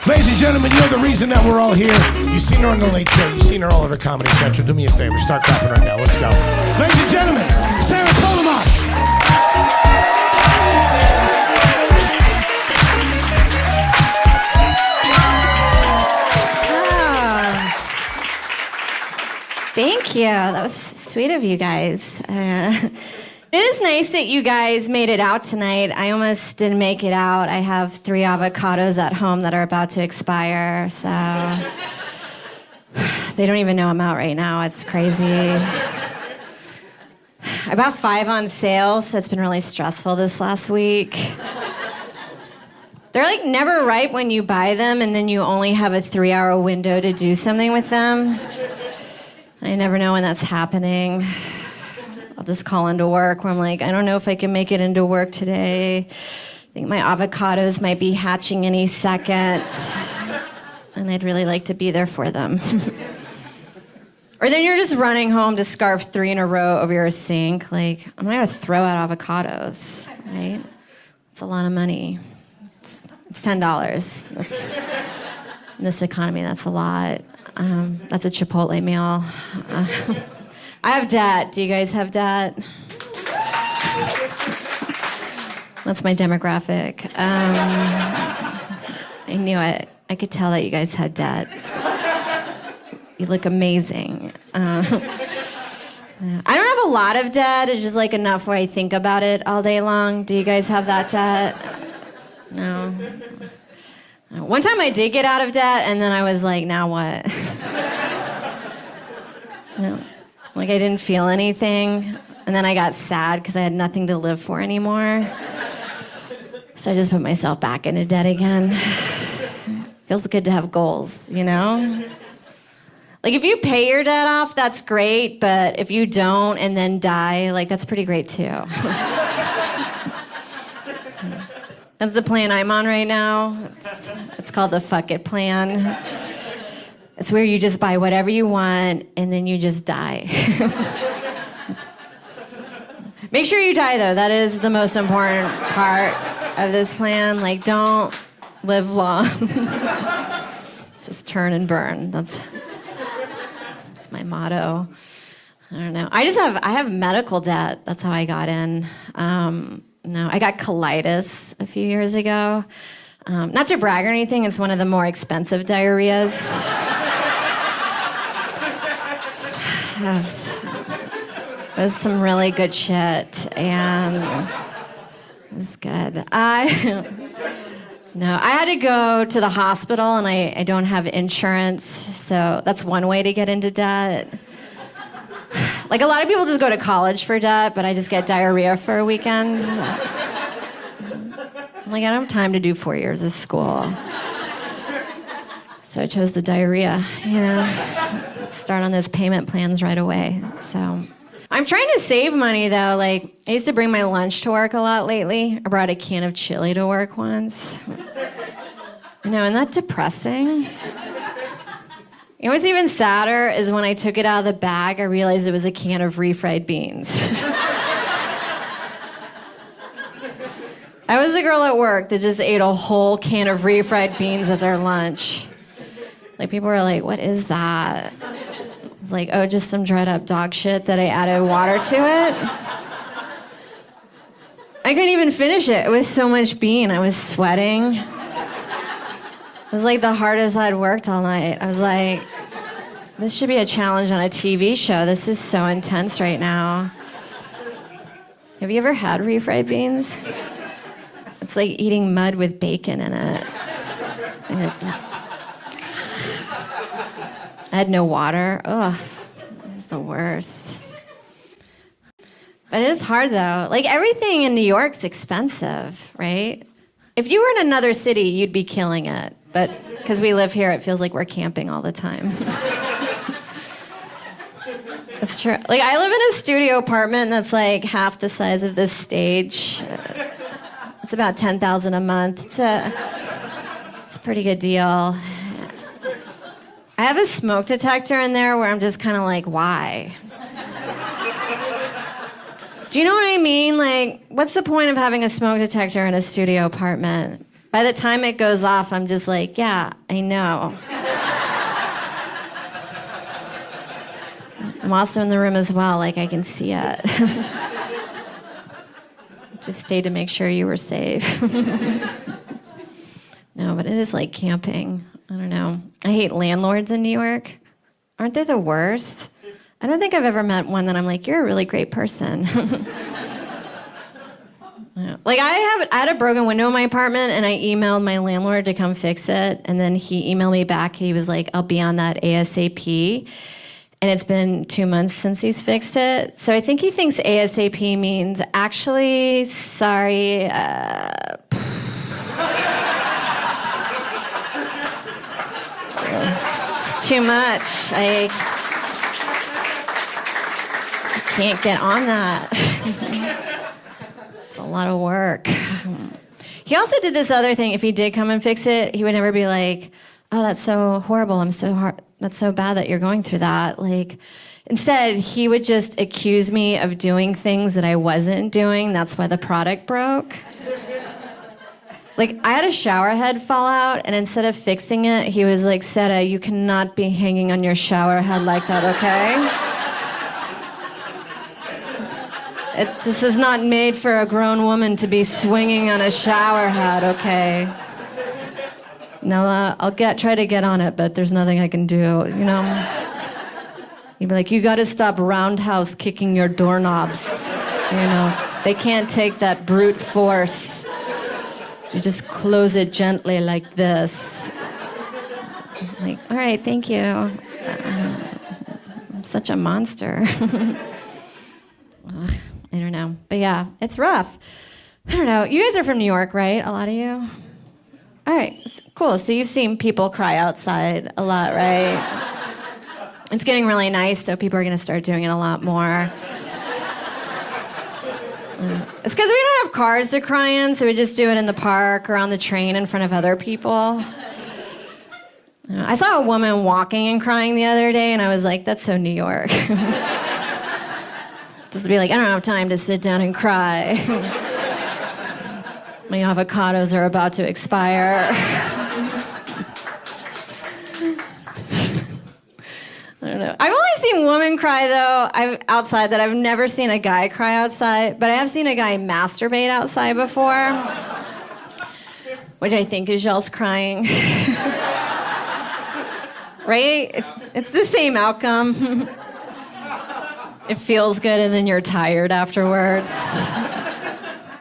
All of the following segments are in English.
Ladies and gentlemen, you're the reason that we're all here. You've seen her on The Late Show. You've seen her all over Comedy Central. Do me a favor. Start clapping right now. Let's go. Ladies and gentlemen, Sarah Tollemache. Thank you. That was sweet of you guys. It is nice that you guys made it out tonight. I almost didn't make it out. I have 3 avocados at home that are about to expire, so they don't even know I'm out right now. It's crazy. I bought 5 on sale, so it's been really stressful this last week. They're like never ripe when you buy them, and then you only have a 3-hour window to do something with them. I never know when that's happening. I'll just call into work where I'm like, I don't know if I can make it into work today. I think my avocados might be hatching any second. And I'd really like to be there for them. Or then you're just running home to scarf 3 in a row over your sink. Like, I'm not gonna throw out avocados, right? It's a lot of money. It's $10. That's, in this economy, that's a lot. That's a Chipotle meal. I have debt. Do you guys have debt? That's my demographic. I knew it. I could tell that you guys had debt. You look amazing. I don't have a lot of debt. It's just like enough where I think about it all day long. Do you guys have that debt? No. One time I did get out of debt, and then I was like, now what? No. Like, I didn't feel anything, and then I got sad because I had nothing to live for anymore. So I just put myself back into debt again. Feels good to have goals, you know? Like, if you pay your debt off, that's great, but if you don't and then die, like, that's pretty great, too. That's the plan I'm on right now. It's called the Fuck It plan. It's where you just buy whatever you want, and then you just die. Make sure you die, though. That is the most important part of this plan. Like, don't live long. Just turn and burn. That's my motto. I don't know. I have medical debt. That's how I got in. No, I got colitis a few years ago. Not to brag or anything, it's one of the more expensive diarrheas. It was some really good shit, and it was good. I had to go to the hospital, and I don't have insurance, so that's one way to get into debt. Like, a lot of people just go to college for debt, but I just get diarrhea for a weekend. I'm like, I don't have time to do 4 years of school. So I chose the diarrhea, you know. Start on those payment plans right away. So I'm trying to save money, though. Like, I used to bring my lunch to work a lot lately. I brought a can of chili to work once. You know, isn't that depressing? You know what's even sadder is when I took it out of the bag, I realized it was a can of refried beans. I was a girl at work that just ate a whole can of refried beans as our lunch. Like, people were like, what is that? I was like, oh, just some dried up dog shit that I added water to it. I couldn't even finish it. It was so much bean. I was sweating. It was like the hardest I'd worked all night. I was like, this should be a challenge on a TV show. This is so intense right now. Have you ever had refried beans? It's like eating mud with bacon in it. I had no water. Ugh, it's the worst. But it is hard, though. Like, everything in New York's expensive, right? If you were in another city, you'd be killing it. But because we live here, it feels like we're camping all the time. It's true. Like, I live in a studio apartment that's like half the size of this stage. It's about $10,000 a month. It's a pretty good deal. I have a smoke detector in there where I'm just kind of like, why? Do you know what I mean? Like, what's the point of having a smoke detector in a studio apartment? By the time it goes off, I'm just like, yeah, I know. I'm also in the room as well, like I can see it. Just stayed to make sure you were safe. No, but it is like camping. I don't know. I hate landlords in New York. Aren't they the worst? I don't think I've ever met one that I'm like, you're a really great person. Like I had a broken window in my apartment and I emailed my landlord to come fix it. And then he emailed me back. He was like, I'll be on that ASAP. And it's been 2 months since he's fixed it. So I think he thinks ASAP means actually, sorry, it's too much. I can't get on that. It's a lot of work. He also did this other thing. If he did come and fix it, he would never be like, oh, that's so horrible. That's so bad that you're going through that. Like, instead, he would just accuse me of doing things that I wasn't doing. That's why the product broke. Like, I had a shower head fall out, and instead of fixing it, he was like, Seta, you cannot be hanging on your shower head like that, okay? It just is not made for a grown woman to be swinging on a shower head, okay? No, I'll try to get on it, but there's nothing I can do, you know? You'd be like, you gotta stop roundhouse kicking your doorknobs, you know? They can't take that brute force. You just close it gently like this. I'm like, all right, thank you. I'm such a monster. Ugh, I don't know. But yeah, it's rough. I don't know. You guys are from New York, right? A lot of you? All right, cool. So you've seen people cry outside a lot, right? It's getting really nice, so people are going to start doing it a lot more. It's because we don't have cars to cry in, so we just do it in the park or on the train in front of other people. I saw a woman walking and crying the other day, and I was like, that's so New York. Just to be like, I don't have time to sit down and cry. My avocados are about to expire. I don't know. I've only seen women cry, though, outside. That I've never seen a guy cry outside, but I have seen a guy masturbate outside before, which I think is y'all's crying. Right? It's the same outcome. It feels good, and then you're tired afterwards.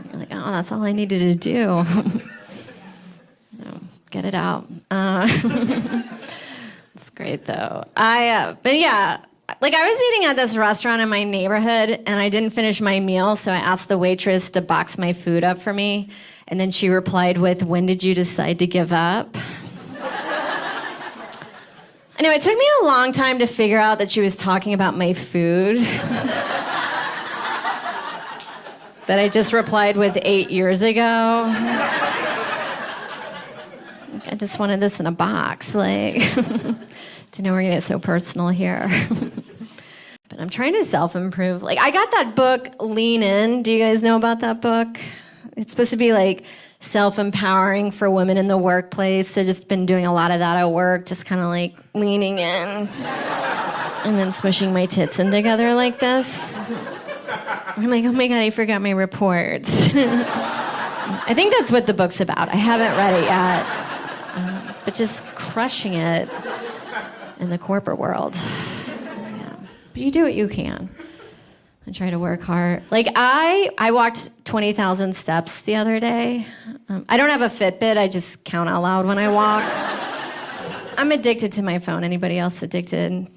You're like, oh, that's all I needed to do. No, get it out. It's great, though. But yeah, like I was eating at this restaurant in my neighborhood, and I didn't finish my meal, so I asked the waitress to box my food up for me, and then she replied with, when did you decide to give up? Anyway, it took me a long time to figure out that she was talking about my food. That I just replied with 8 years ago. I just wanted this in a box, like, to know we're gonna get so personal here. But I'm trying to self-improve. Like, I got that book, Lean In. Do you guys know about that book? It's supposed to be like self-empowering for women in the workplace. So just been doing a lot of that at work, just kind of like leaning in and then smushing my tits in together like this. I'm like, oh my God, I forgot my reports. I think that's what the book's about. I haven't read it yet. But just crushing it in the corporate world. Yeah. But you do what you can. I try to work hard. Like, I walked 20,000 steps the other day. I don't have a Fitbit. I just count out loud when I walk. I'm addicted to my phone. Anybody else addicted?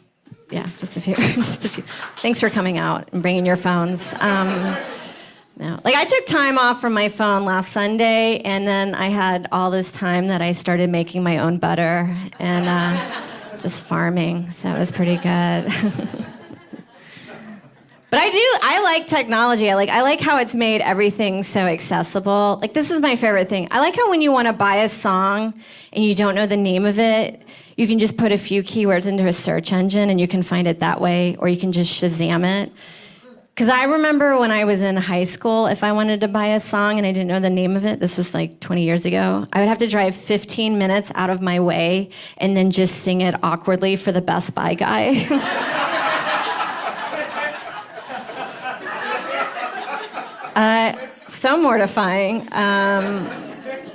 Yeah, just a few. Just a few. Thanks for coming out and bringing your phones. No. Like, I took time off from my phone last Sunday, and then I had all this time that I started making my own butter and just farming. So it was pretty good. But I like technology. I like how it's made everything so accessible. Like, this is my favorite thing. I like how when you want to buy a song and you don't know the name of it, you can just put a few keywords into a search engine and you can find it that way, or you can just Shazam it. Because I remember when I was in high school, if I wanted to buy a song and I didn't know the name of it, this was like 20 years ago, I would have to drive 15 minutes out of my way and then just sing it awkwardly for the Best Buy guy. So mortifying.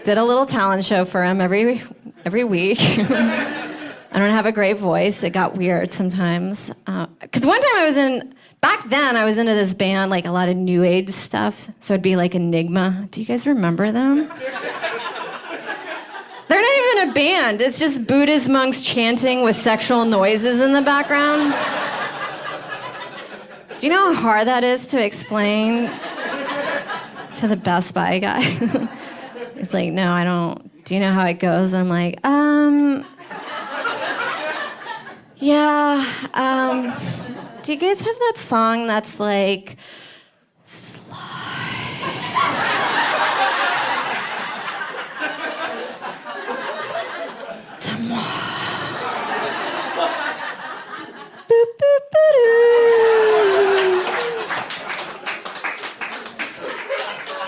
Did a little talent show for him every week. I don't have a great voice. It got weird sometimes. Because one time back then I was into this band, like a lot of new age stuff. So it'd be like Enigma. Do you guys remember them? They're not even a band. It's just Buddhist monks chanting with sexual noises in the background. Do you know how hard that is to explain to the Best Buy guy? He's like, no, I don't. Do you know how it goes? And I'm like, yeah. Do you guys have that song that's like,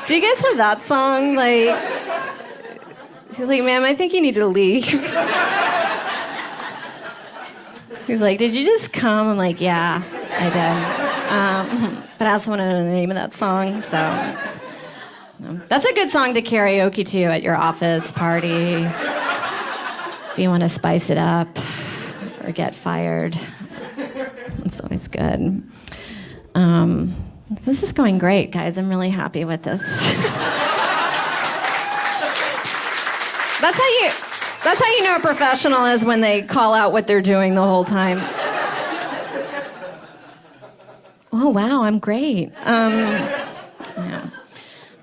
do you guys have that song? Like, he's like, ma'am, I think you need to leave. He's like, did you just come? I'm like, yeah, I did. But I also want to know the name of that song, so. That's a good song to karaoke to at your office party. If you want to spice it up or get fired. It's always good. This is going great, guys. I'm really happy with this. That's how you know a professional is when they call out what they're doing the whole time. Oh, wow, I'm great. Yeah.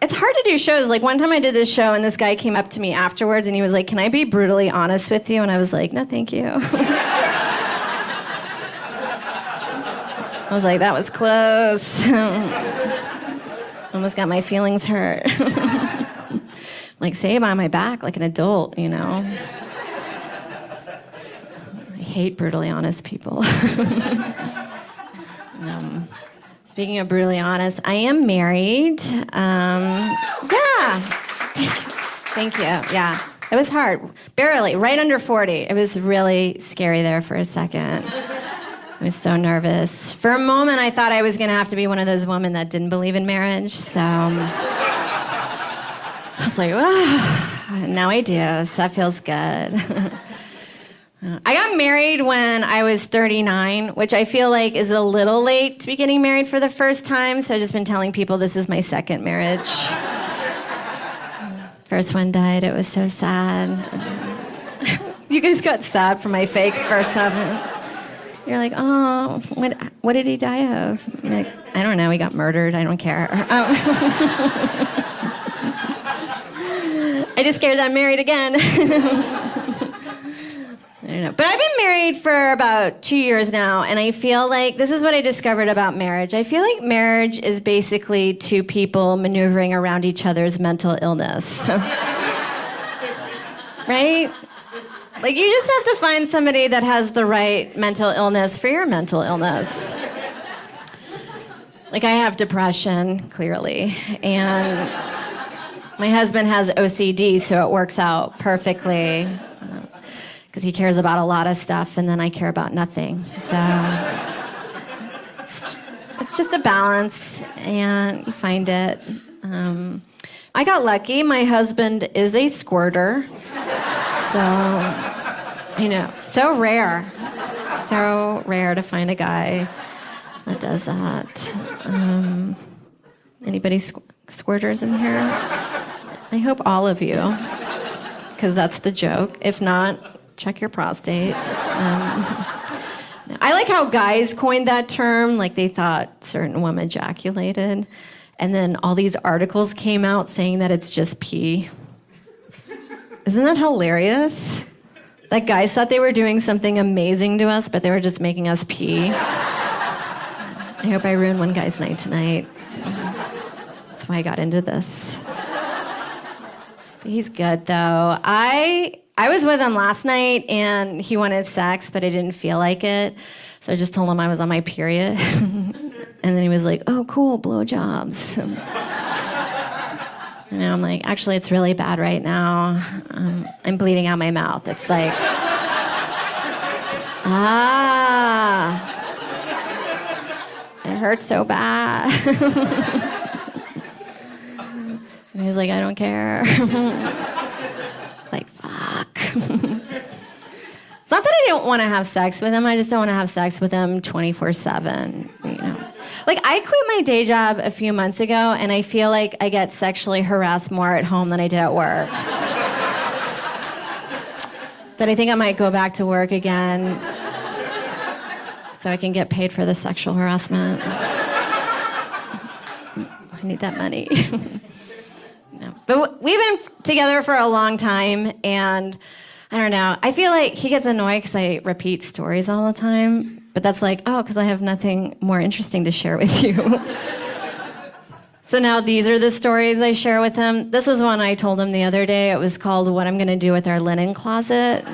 It's hard to do shows. Like, one time I did this show, and this guy came up to me afterwards, and he was like, can I be brutally honest with you? And I was like, no, thank you. I was like, that was close. Almost got my feelings hurt. Like, say it behind my back like an adult, you know? I hate brutally honest people. Speaking of brutally honest, I am married. Yeah. Thank you. Yeah. It was hard. Barely. Right under 40. It was really scary there for a second. I was so nervous. For a moment, I thought I was going to have to be one of those women that didn't believe in marriage, so I was like, oh, now I do, so that feels good. I got married when I was 39, which I feel like is a little late to be getting married for the first time, so I've just been telling people this is my second marriage. First one died, it was so sad. You guys got sad for my fake first one. You're like, oh, what did he die of? I'm like, I don't know, he got murdered, I don't care. I just scared that I'm married again. I don't know. But I've been married for about 2 years now, and I feel like this is what I discovered about marriage. I feel like marriage is basically two people maneuvering around each other's mental illness. Right? Like, you just have to find somebody that has the right mental illness for your mental illness. Like, I have depression, clearly, and my husband has OCD, so it works out perfectly. Because he cares about a lot of stuff, and then I care about nothing. So it's just a balance, and you find it. I got lucky. My husband is a squirter. So, so rare to find a guy that does that. Anybody squirters in here? I hope all of you, because that's the joke. If not, check your prostate. I like how guys coined that term, like they thought certain women ejaculated, and then all these articles came out saying that it's just pee. Isn't that hilarious? That guys thought they were doing something amazing to us, but they were just making us pee. I hope I ruined one guy's night tonight. That's why I got into this. But he's good, though. I was with him last night, and he wanted sex, but I didn't feel like it. So I just told him I was on my period. And then he was like, oh, cool, blowjobs. And I'm like, actually, it's really bad right now. I'm bleeding out my mouth. It's like, it hurts so bad. And he's like, I don't care. Like, fuck. It's not that I don't want to have sex with him. I just don't want to have sex with him 24/7, you know. Like, I quit my day job a few months ago, and I feel like I get sexually harassed more at home than I did at work. But I think I might go back to work again so I can get paid for the sexual harassment. I need that money. No. But we've been together for a long time, and I don't know. I feel like he gets annoyed because I repeat stories all the time. But that's like, oh, because I have nothing more interesting to share with you. So now these are the stories I share with him. This was one I told him the other day. It was called What I'm Gonna Do with Our Linen Closet.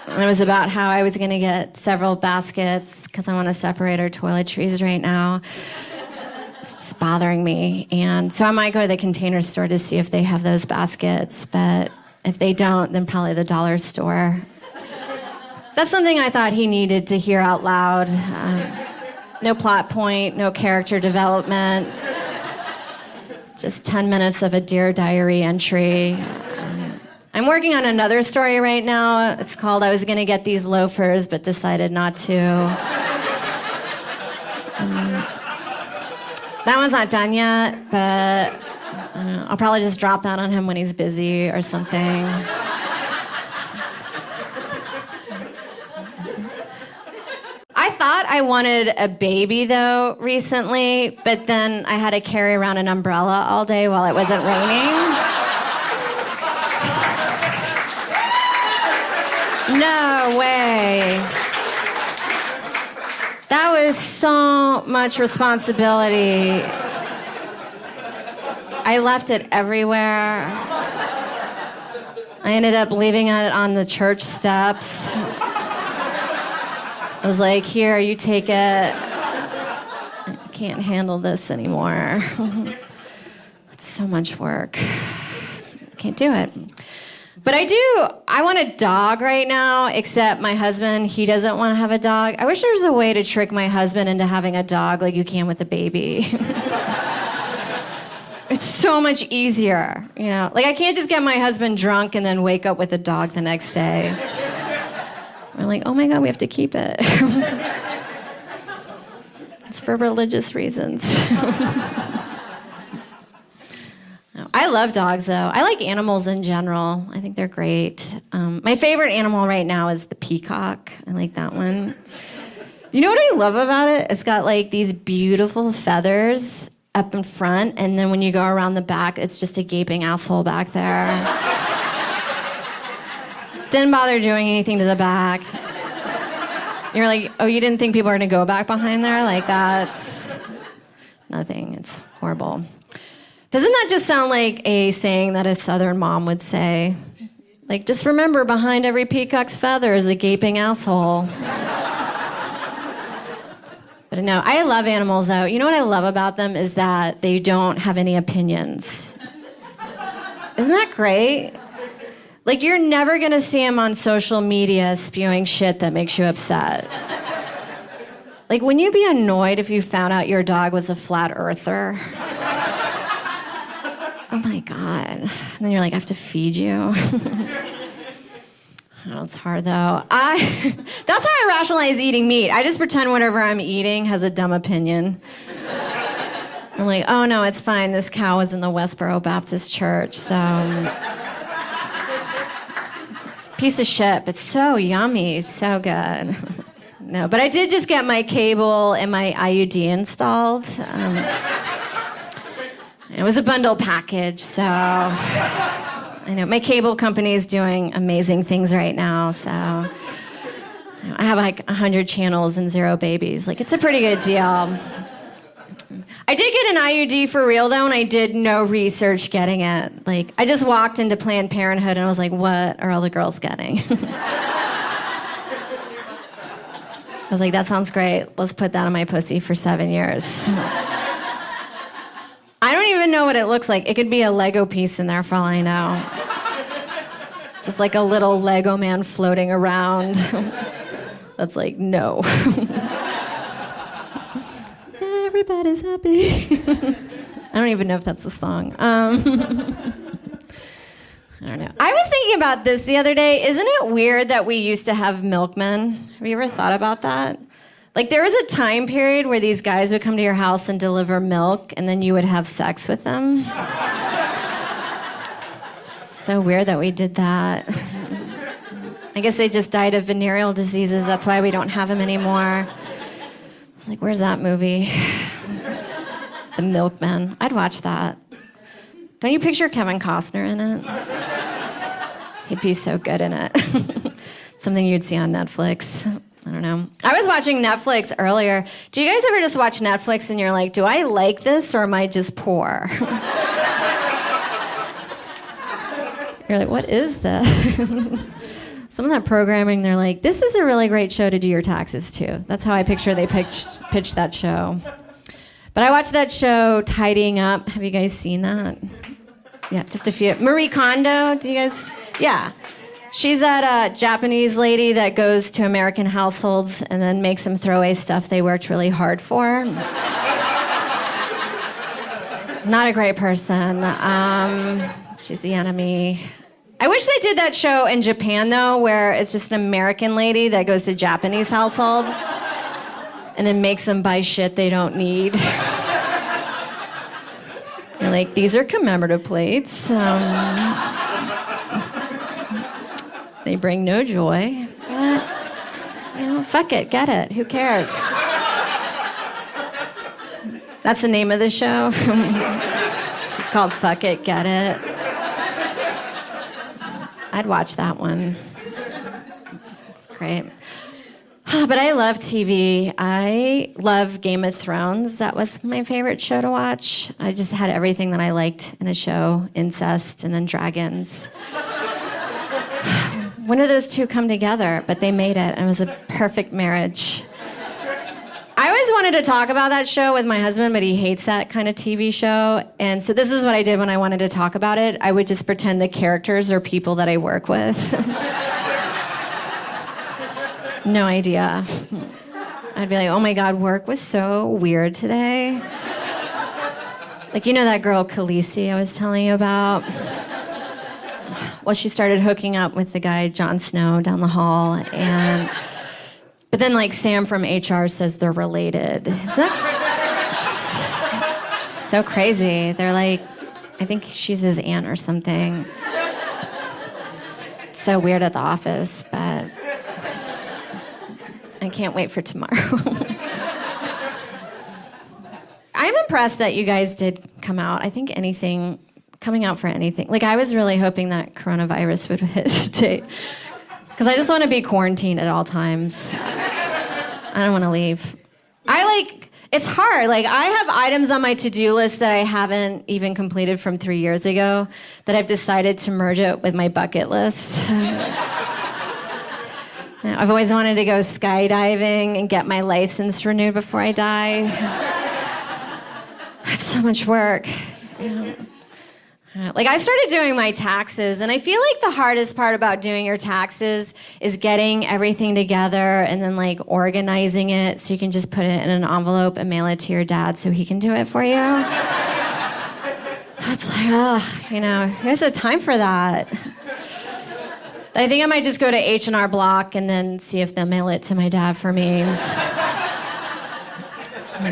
And it was about how I was gonna get several baskets because I want to separate our toiletries right now. It's just bothering me. And so I might go to the Container Store to see if they have those baskets. But if they don't, then probably the dollar store. That's something I thought he needed to hear out loud. No plot point, no character development. Just 10 minutes of a Dear Diary entry. I'm working on another story right now. It's called I Was Gonna Get These Loafers, but decided not to. That one's not done yet, but I'll probably just drop that on him when he's busy or something. I thought I wanted a baby, though, recently, but then I had to carry around an umbrella all day while it wasn't raining. No way. That was so much responsibility. I left it everywhere. I ended up leaving it on the church steps. I was like, here, you take it. I can't handle this anymore. It's so much work. I can't do it. But I want a dog right now, except my husband, he doesn't want to have a dog. I wish there was a way to trick my husband into having a dog like you can with a baby. It's so much easier, you know? Like, I can't just get my husband drunk and then wake up with a dog the next day. I'm like, oh my God, we have to keep it. It's for religious reasons. I love dogs, though. I like animals in general. I think they're great. My favorite animal right now is the peacock. I like that one. You know what I love about it? It's got like these beautiful feathers up in front, and then when you go around the back, it's just a gaping asshole back there. Didn't bother doing anything to the back. You're like, oh, you didn't think people are gonna go back behind there? Like, that's nothing. It's horrible. Doesn't that just sound like a saying that a Southern mom would say? Like, just remember, behind every peacock's feather is a gaping asshole. But no, I love animals, though. You know what I love about them is that they don't have any opinions. Isn't that great? Like, you're never gonna see them on social media spewing shit that makes you upset. Like, wouldn't you be annoyed if you found out your dog was a flat earther? Oh my God. And then you're like, I have to feed you. Oh, it's hard though. That's how I rationalize eating meat. I just pretend whatever I'm eating has a dumb opinion. I'm like, oh no, it's fine. This cow was in the Westboro Baptist Church, so it's a piece of shit, but so yummy, so good. No, but I did just get my cable and my IUD installed. It was a bundle package, so I know my cable company is doing amazing things right now, so I have like 100 channels and 0 babies. Like, it's a pretty good deal. I did get an IUD for real, though, and I did no research getting it. Like, I just walked into Planned Parenthood and I was like, what are all the girls getting? I was like, that sounds great. Let's put that on my pussy for 7 years. I don't even know what it looks like. It could be a Lego piece in there for all I know. Just like a little Lego man floating around. That's like, no. Everybody's happy. I don't even know if that's the song. I don't know. I was thinking about this the other day. Isn't it weird that we used to have milkmen? Have you ever thought about that? Like, there was a time period where these guys would come to your house and deliver milk, and then you would have sex with them. It's so weird that we did that. I guess they just died of venereal diseases. That's why we don't have them anymore. It's like, where's that movie? The Milkman. I'd watch that. Don't you picture Kevin Costner in it? He'd be so good in it. Something you'd see on Netflix. I don't know. I was watching Netflix earlier. Do you guys ever just watch Netflix and you're like, do I like this or am I just poor? You're like, what is this? Some of that programming, they're like, this is a really great show to do your taxes to. That's how I picture they pitched that show. But I watched that show, Tidying Up. Have you guys seen that? Yeah, just a few. Marie Kondo, do you guys? Yeah. She's that Japanese lady that goes to American households and then makes them throw away stuff they worked really hard for. Not a great person. She's the enemy. I wish they did that show in Japan, though, where it's just an American lady that goes to Japanese households and then makes them buy shit they don't need. You're like, these are commemorative plates. They bring no joy. But, fuck it, get it. Who cares? That's the name of the show. It's just called Fuck It, Get It. I'd watch that one. It's great. But I love TV. I love Game of Thrones. That was my favorite show to watch. I just had everything that I liked in a show. Incest and then dragons. When did those two come together? But they made it, and it was a perfect marriage. I always wanted to talk about that show with my husband, but he hates that kind of TV show. And so this is what I did when I wanted to talk about it. I would just pretend the characters are people that I work with. No idea. I'd be like, oh my God, work was so weird today. Like, that girl Khaleesi I was telling you about? Well, she started hooking up with the guy, Jon Snow, down the hall. But then, Sam from HR says they're related. So crazy. They're like, I think she's his aunt or something. It's so weird at the office, but I can't wait for tomorrow. I'm impressed that you guys did come out. I think coming out for anything. I was really hoping that coronavirus would hit today. Because I just want to be quarantined at all times. I don't want to leave. It's hard. I have items on my to-do list that I haven't even completed from 3 years ago that I've decided to merge it with my bucket list. I've always wanted to go skydiving and get my license renewed before I die. That's so much work. I started doing my taxes, and I feel like the hardest part about doing your taxes is getting everything together and then organizing it so you can just put it in an envelope and mail it to your dad so he can do it for you. It's here's the time for that. I think I might just go to H&R Block and then see if they'll mail it to my dad for me.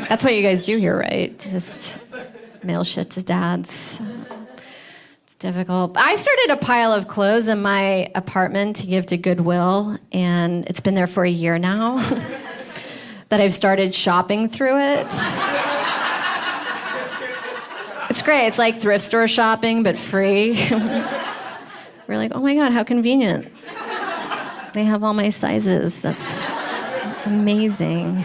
That's what you guys do here, right? Just mail shit to dads. Difficult. I started a pile of clothes in my apartment to give to Goodwill, and it's been there for a year now that I've started shopping through it. It's great. It's like thrift store shopping, but free. We're like, oh my God, how convenient. They have all my sizes. That's amazing.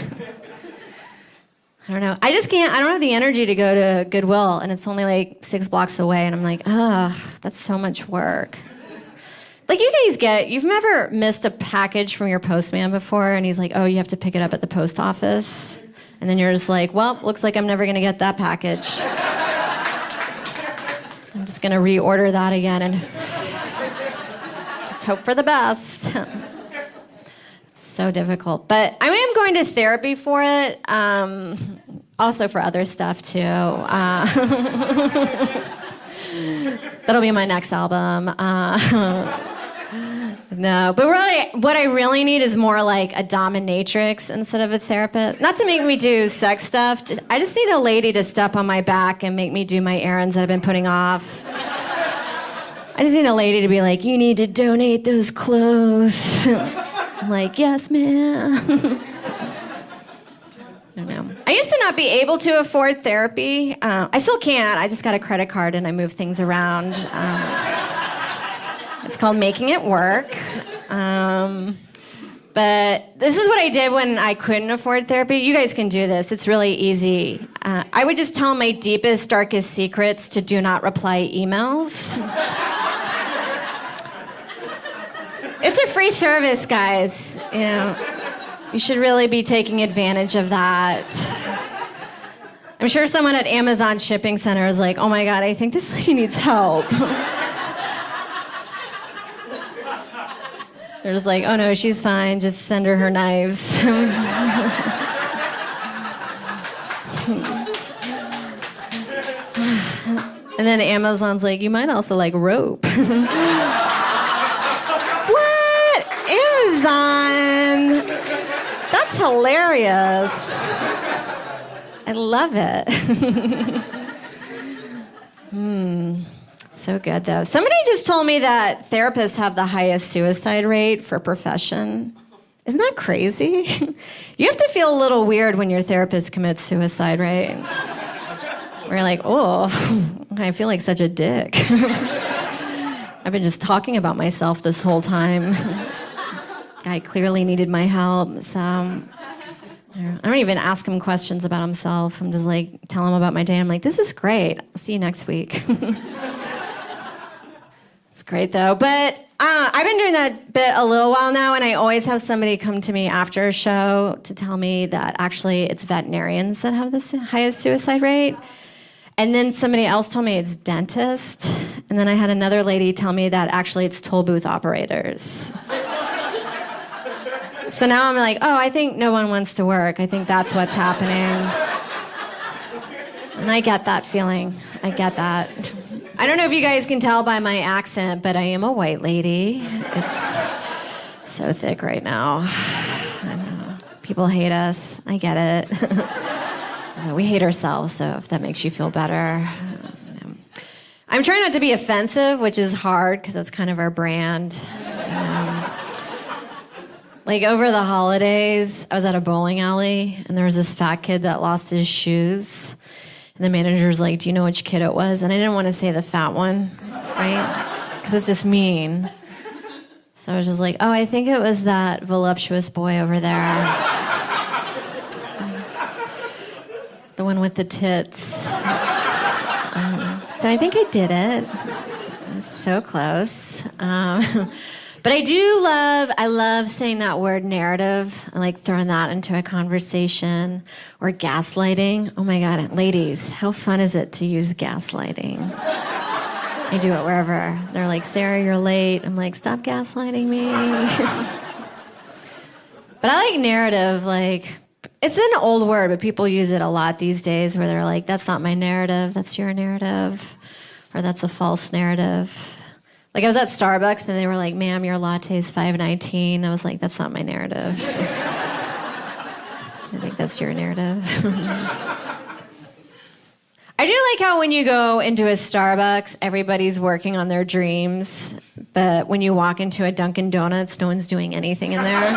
I don't know. I don't have the energy to go to Goodwill, and it's only 6 blocks away, and I'm like, ugh, that's so much work. Like, you guys get it. You've never missed a package from your postman before, and he's like, oh, you have to pick it up at the post office. And then you're just like, well, looks like I'm never going to get that package. I'm just going to reorder that again and just hope for the best. It's so difficult. But I am going to therapy for it, also for other stuff, too. That'll be my next album. No, but really, what I really need is more like a dominatrix instead of a therapist. Not to make me do sex stuff. I just need a lady to step on my back and make me do my errands that I've been putting off. I just need a lady to be like, you need to donate those clothes. I'm like, yes, ma'am. I don't know. I used to not be able to afford therapy. I still can't. I just got a credit card and I move things around. It's called making it work. But this is what I did when I couldn't afford therapy. You guys can do this. It's really easy. I would just tell my deepest, darkest secrets to do not reply emails. It's a free service, guys. You know, you should really be taking advantage of that. I'm sure someone at Amazon Shipping Center is like, oh my God, I think this lady needs help. They're just like, oh no, she's fine, just send her her knives. And then Amazon's like, you might also like rope. What? Amazon? That's hilarious. I love it. So good, though. Somebody just told me that therapists have the highest suicide rate for profession. Isn't that crazy? You have to feel a little weird when your therapist commits suicide, right? We're like, oh, I feel like such a dick. I've been just talking about myself this whole time. Guy clearly needed my help, so I don't even ask him questions about himself. I'm just like, tell him about my day. I'm like, this is great. I'll see you next week. It's great, though. But I've been doing that bit a little while now, and I always have somebody come to me after a show to tell me that actually it's veterinarians that have the highest suicide rate. And then somebody else told me it's dentists. And then I had another lady tell me that actually it's toll booth operators. So now I'm like, oh, I think no one wants to work. I think that's what's happening. And I get that feeling. I get that. I don't know if you guys can tell by my accent, but I am a white lady. It's so thick right now. I know. People hate us. I get it. We hate ourselves, so if that makes you feel better. I'm trying not to be offensive, which is hard because that's kind of our brand. Like over the holidays, I was at a bowling alley, and there was this fat kid that lost his shoes. And the manager's like, do you know which kid it was? And I didn't want to say the fat one, right? Because it's just mean. So I was just like, oh, I think it was that voluptuous boy over there. The one with the tits. So I think I did it. It was so close. But I love saying that word narrative. I like throwing that into a conversation. Or gaslighting. Oh my God, ladies, how fun is it to use gaslighting? I do it wherever. They're like, Sarah, you're late. I'm like, stop gaslighting me. But I like narrative, like, it's an old word, but people use it a lot these days where they're like, that's not my narrative, that's your narrative. Or that's a false narrative. Like I was at Starbucks and they were like, ma'am, your latte's $5.19. I was like, that's not my narrative. I think that's your narrative. I do like how when you go into a Starbucks, everybody's working on their dreams. But when you walk into a Dunkin' Donuts, no one's doing anything in there.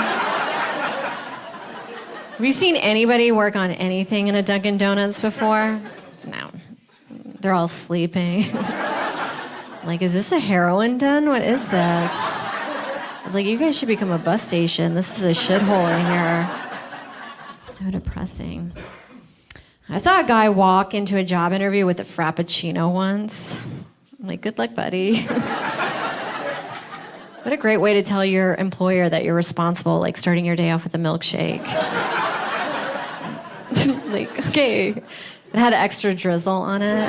Have you seen anybody work on anything in a Dunkin' Donuts before? No. They're all sleeping. Like, is this a heroin den? What is this? I was like, you guys should become a bus station. This is a shithole in here. So depressing. I saw a guy walk into a job interview with a Frappuccino once. I'm like, good luck, buddy. What a great way to tell your employer that you're responsible, like starting your day off with a milkshake. Like, okay. It had extra drizzle on it.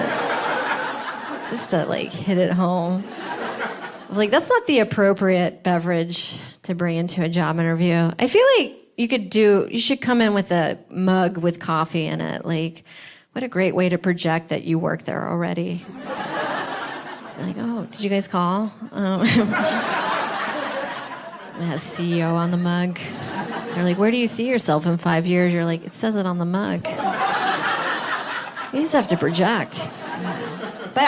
Just to, like, hit it home. I was like, that's not the appropriate beverage to bring into a job interview. I feel like you should come in with a mug with coffee in it. Like, what a great way to project that you work there already. Like, oh, did you guys call? It has CEO on the mug. They're like, where do you see yourself in 5 years? You're like, it says it on the mug. You just have to project. But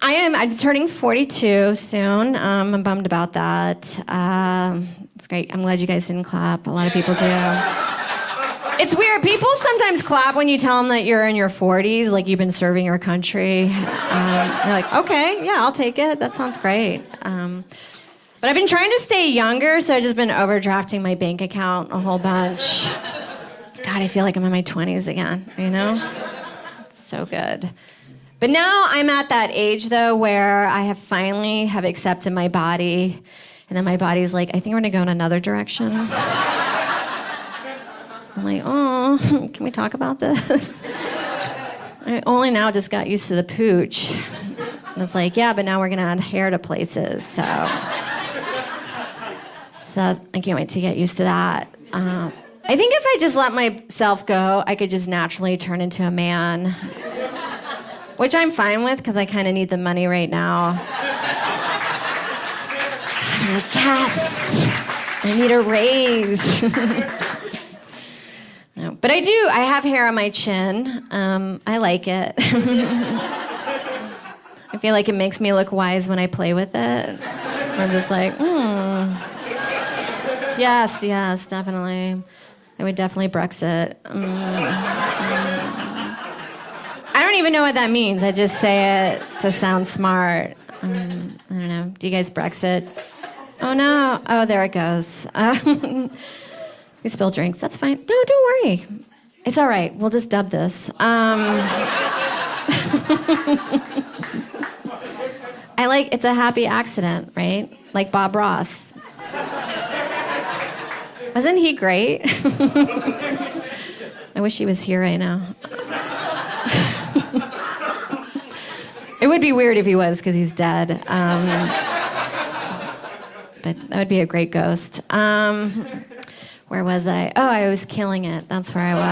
I'm turning 42 soon. I'm bummed about that. It's great. I'm glad you guys didn't clap. A lot of people do. It's weird. People sometimes clap when you tell them that you're in your 40s, like you've been serving your country. You're like, okay, yeah, I'll take it. That sounds great. But I've been trying to stay younger, so I've just been overdrafting my bank account a whole bunch. God, I feel like I'm in my 20s again, you know? It's so good. But now I'm at that age, though, where I have finally accepted my body, and then my body's like, I think we're gonna go in another direction. I'm like, oh, can we talk about this? I only now just got used to the pooch. And it's like, yeah, but now we're gonna add hair to places, so I can't wait to get used to that. I think if I just let myself go, I could just naturally turn into a man, which I'm fine with because I kind of need the money right now. I'm like, yes, I need a raise. No, but I have hair on my chin. I like it. I feel like it makes me look wise when I play with it. I'm just like, Yes, definitely. I would definitely Brexit. I don't even know what that means. I just say it to sound smart. I don't know. Do you guys Brexit? Oh, no. Oh, there it goes. We spill drinks. That's fine. No, don't worry. It's all right. We'll just dub this. It's a happy accident, right? Like Bob Ross. Wasn't he great? I wish he was here right now. It would be weird if he was, because he's dead. But that would be a great ghost. Where was I? Oh, I was killing it. That's where I was.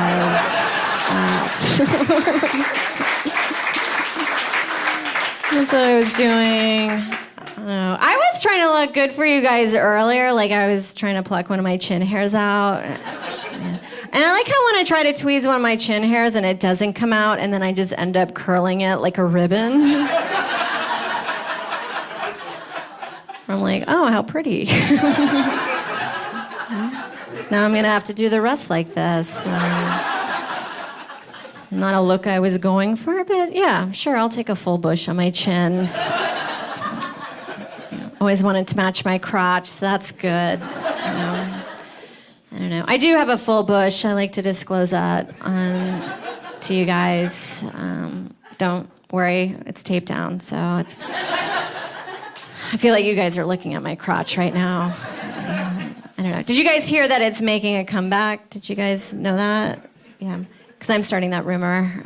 That's what I was doing. I was trying to look good for you guys earlier, like I was trying to pluck one of my chin hairs out. Yeah. And I like how when I try to tweeze one of my chin hairs and it doesn't come out, and then I just end up curling it like a ribbon. I'm like, oh, how pretty. Now I'm gonna have to do the rest like this. Not a look I was going for, but yeah, sure, I'll take a full bush on my chin. Always wanted to match my crotch, so that's good. I don't know. I do have a full bush. I like to disclose that to you guys. Don't worry, it's taped down, so I feel like you guys are looking at my crotch right now. I don't know. Did you guys hear that it's making a comeback? Did you guys know that? Yeah, because I'm starting that rumor.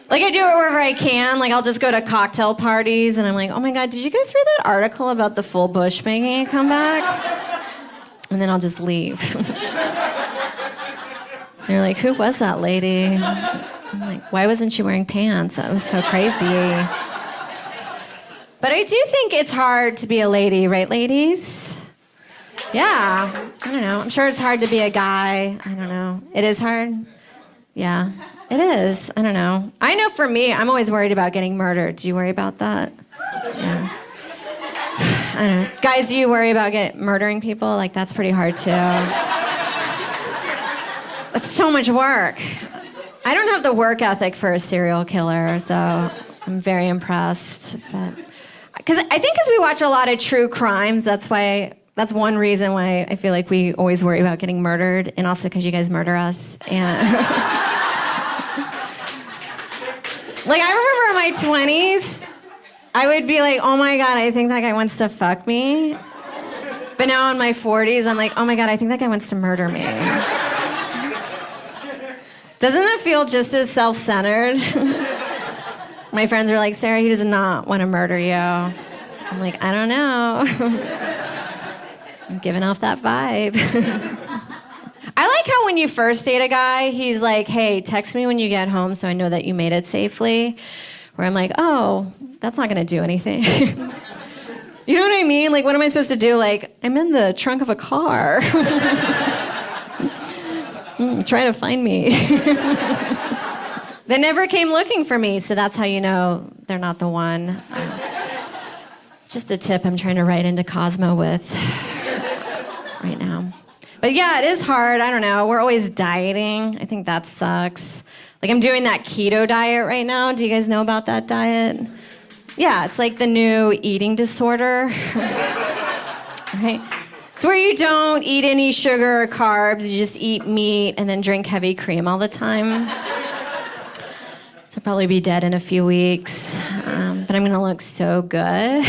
Like, I do it wherever I can. Like, I'll just go to cocktail parties, and I'm like, oh my God, did you guys read that article about the full bush making a comeback? And then I'll just leave. They're like, who was that lady? I'm like, why wasn't she wearing pants? That was so crazy. But I do think it's hard to be a lady, right, ladies? Yeah. I don't know. I'm sure it's hard to be a guy. I don't know. It is hard? Yeah. It is. I don't know. I know for me, I'm always worried about getting murdered. Do you worry about that? Yeah. I don't know. Guys, do you worry about murdering people? Like, that's pretty hard, too. It's so much work. I don't have the work ethic for a serial killer, so I'm very impressed. Because I think as we watch a lot of true crimes, that's one reason why I feel like we always worry about getting murdered, and also because you guys murder us. And like, I remember in my 20s, I would be like, oh my God, I think that guy wants to fuck me. But now in my 40s, I'm like, oh my God, I think that guy wants to murder me. Doesn't that feel just as self-centered? My friends are like, Sarah, he does not want to murder you. I'm like, I don't know. I'm giving off that vibe. I like how when you first date a guy, he's like, hey, text me when you get home so I know that you made it safely. Where I'm like, oh, that's not going to do anything. You know what I mean? Like, what am I supposed to do? Like, I'm in the trunk of a car. Try to find me. They never came looking for me, so that's how you know they're not the one. Just a tip I'm trying to write into Cosmo with right now. But yeah, it is hard. I don't know. We're always dieting. I think that sucks. Like, I'm doing that keto diet right now. Do you guys know about that diet? Yeah, it's like the new eating disorder. Right? It's where you don't eat any sugar or carbs. You just eat meat and then drink heavy cream all the time. So I'll probably be dead in a few weeks. But I'm going to look so good.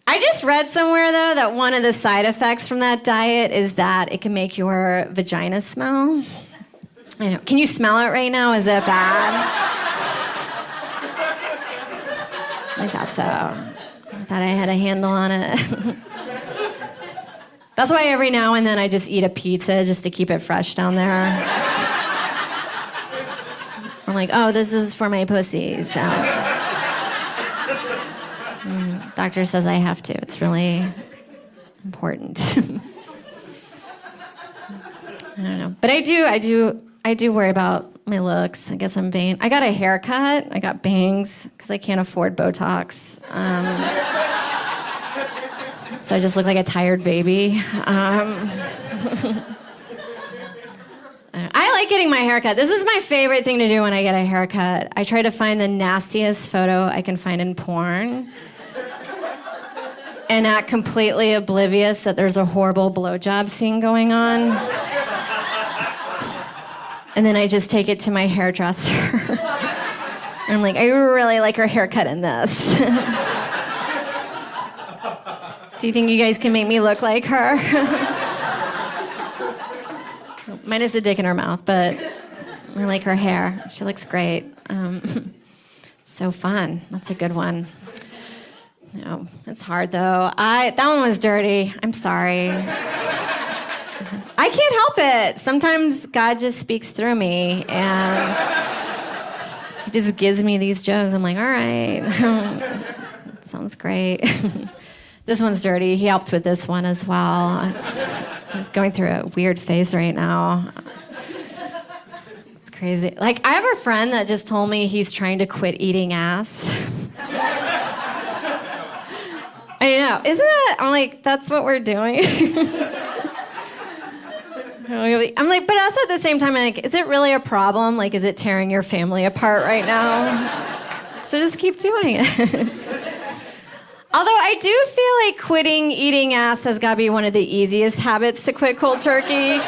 I just read somewhere, though, that one of the side effects from that diet is that it can make your vagina smell. I know. Can you smell it right now? Is it bad? I thought so. I thought I had a handle on it. That's why every now and then I just eat a pizza just to keep it fresh down there. I'm like, oh, this is for my pussy, so. Doctor says I have to. It's really important. I don't know. But I do worry about my looks. I guess I'm vain. I got a haircut. I got bangs because I can't afford Botox. So I just look like a tired baby. I like getting my haircut. This is my favorite thing to do when I get a haircut. I try to find the nastiest photo I can find in porn and act completely oblivious that there's a horrible blowjob scene going on. And then I just take it to my hairdresser. And I'm like, I really like her haircut in this. Do you think you guys can make me look like her? Minus a dick in her mouth, but I like her hair. She looks great. So fun. That's a good one. No, it's hard though. That one was dirty. I'm sorry. I can't help it. Sometimes God just speaks through me and he just gives me these jokes. I'm like, all right. Sounds great. This one's dirty. He helped with this one as well. He's going through a weird phase right now. It's crazy. Like, I have a friend that just told me he's trying to quit eating ass. I know. Isn't it? I'm like, that's what we're doing. I'm like, but also at the same time, I'm like, is it really a problem? Like, is it tearing your family apart right now? So just keep doing it. Although I do feel like quitting eating ass has got to be one of the easiest habits to quit cold turkey.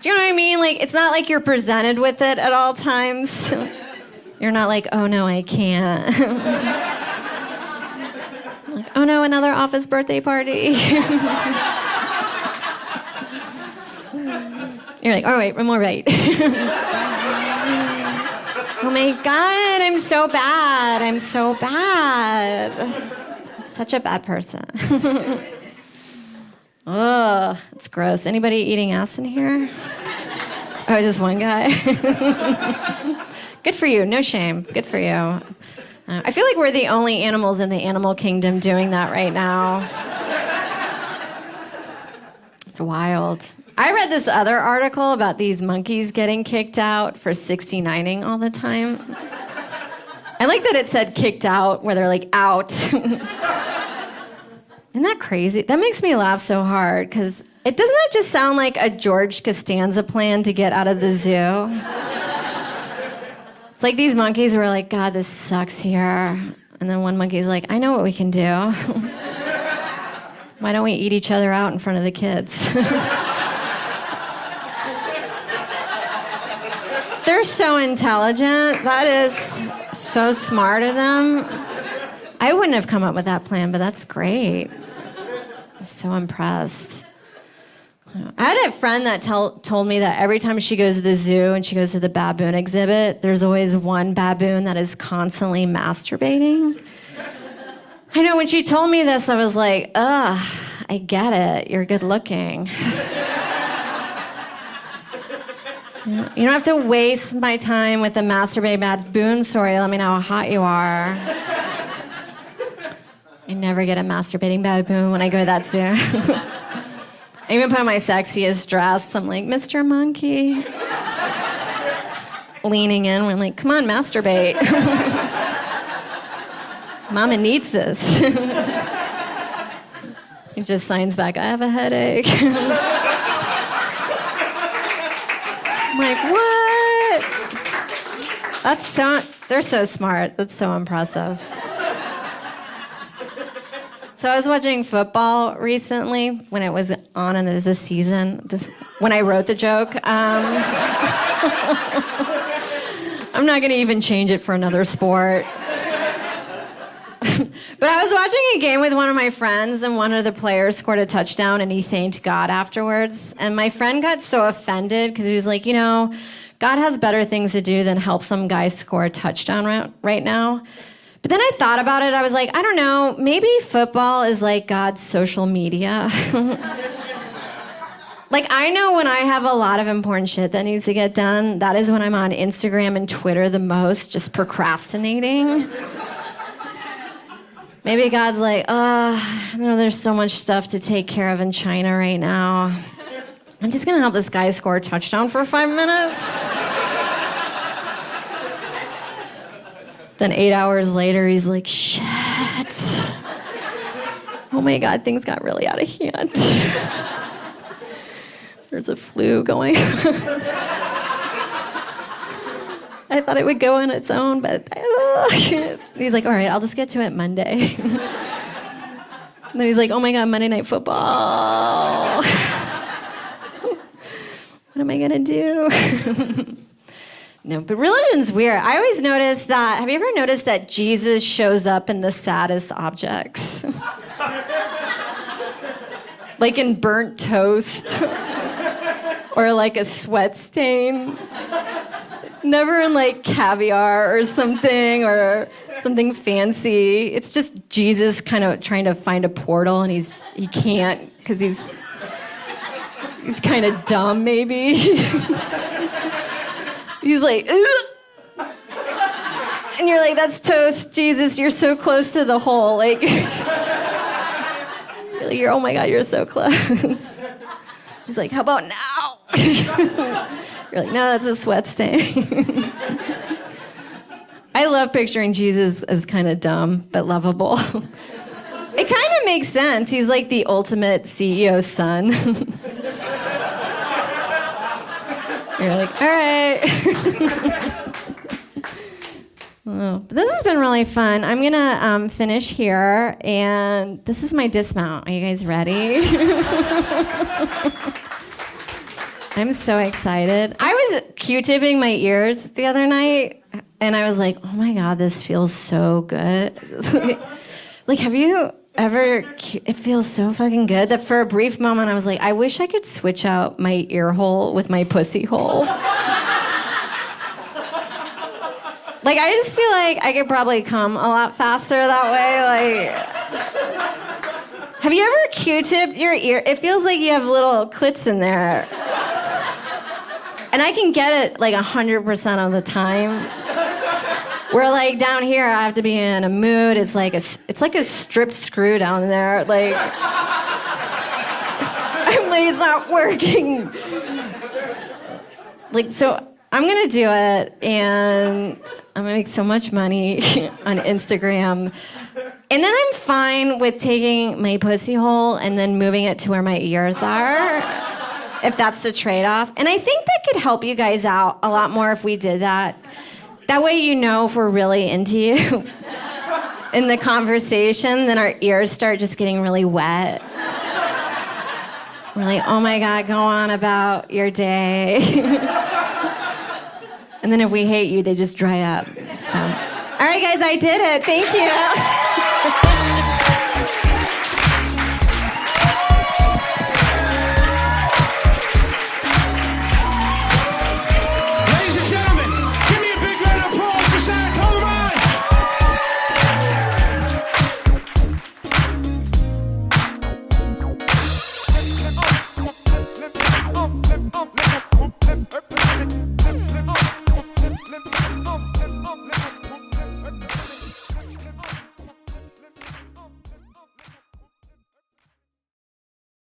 Do you know what I mean? Like, it's not like you're presented with it at all times. You're not like, oh no, I can't. Like, oh no, another office birthday party. You're like, oh wait, one more bite. Oh my God, I'm so bad. I'm so bad. Such a bad person. Ugh, it's gross. Anybody eating ass in here? Oh, just one guy? Good for you. No shame. Good for you. I feel like we're the only animals in the animal kingdom doing that right now. It's wild. I read this other article about these monkeys getting kicked out for 69ing all the time. I like that it said kicked out, where they're like out. Isn't that crazy? That makes me laugh so hard, because doesn't that just sound like a George Costanza plan to get out of the zoo? It's like these monkeys were like, God, this sucks here. And then one monkey's like, I know what we can do. Why don't we eat each other out in front of the kids? They're so intelligent. That is So smart of them. I wouldn't have come up with that plan, but that's great. I'm so impressed. I had a friend that told me that every time she goes to the zoo and she goes to the baboon exhibit, there's always one baboon that is constantly masturbating. I know, when she told me this, I was like, ugh, I get it. You're good looking. You don't have to waste my time with a masturbating baboon story to let me know how hot you are. I never get a masturbating baboon when I go to that zoo. I even put on my sexiest dress. I'm like, Mr. Monkey. Just leaning in. I'm like, come on, masturbate. Mama needs this. He just signs back, I have a headache. I'm like, what? They're so smart. That's so impressive. So I was watching football recently when it was on and it was a season, when I wrote the joke. I'm not going to even change it for another sport. But I was watching a game with one of my friends, and one of the players scored a touchdown, and he thanked God afterwards. And my friend got so offended because he was like, God has better things to do than help some guy score a touchdown right now. But then I thought about it. I was like, I don't know, maybe football is like God's social media. Like, I know when I have a lot of important shit that needs to get done, that is when I'm on Instagram and Twitter the most, just procrastinating. Maybe God's like, I know there's so much stuff to take care of in China right now. I'm just gonna help this guy score a touchdown for 5 minutes. Then 8 hours later, he's like, shit. Oh my God, things got really out of hand. There's a flu going. I thought it would go on its own, but he's like, all right, I'll just get to it Monday. And then he's like, oh my God, Monday Night Football. What am I gonna do? No, but religion's weird. I always notice that, have you ever noticed that Jesus shows up in the saddest objects? Like in burnt toast, or like a sweat stain. Never in like caviar or something fancy. It's just Jesus kind of trying to find a portal, and he can't because he's kind of dumb maybe. He's like, ugh. And you're like, that's toast, Jesus. You're so close to the hole. Like, oh my God, you're so close. He's like, how about now? You're like, no, that's a sweat stain. I love picturing Jesus as kind of dumb, but lovable. It kind of makes sense. He's like the ultimate CEO's son. You're like, all right. Oh, but this has been really fun. I'm going to finish here, and this is my dismount. Are you guys ready? I'm so excited. I was Q-tipping my ears the other night, and I was like, oh my God, this feels so good. Like, have you ever, it feels so fucking good that for a brief moment I was like, I wish I could switch out my ear hole with my pussy hole. Like, I just feel like I could probably come a lot faster that way. Like, have you ever Q-tipped your ear? It feels like you have little clits in there. And I can get it like 100% of the time. Where like down here, I have to be in a mood. It's like a stripped screw down there. Like, I'm like, it's not working. Like, so I'm gonna do it, and I'm gonna make so much money on Instagram. And then I'm fine with taking my pussy hole and then moving it to where my ears are, if that's the trade-off. And I think that could help you guys out a lot more if we did that. That way you know if we're really into you in the conversation, then our ears start just getting really wet. We're like, oh my God, go on about your day. And then if we hate you, they just dry up. So. All right, guys, I did it. Thank you.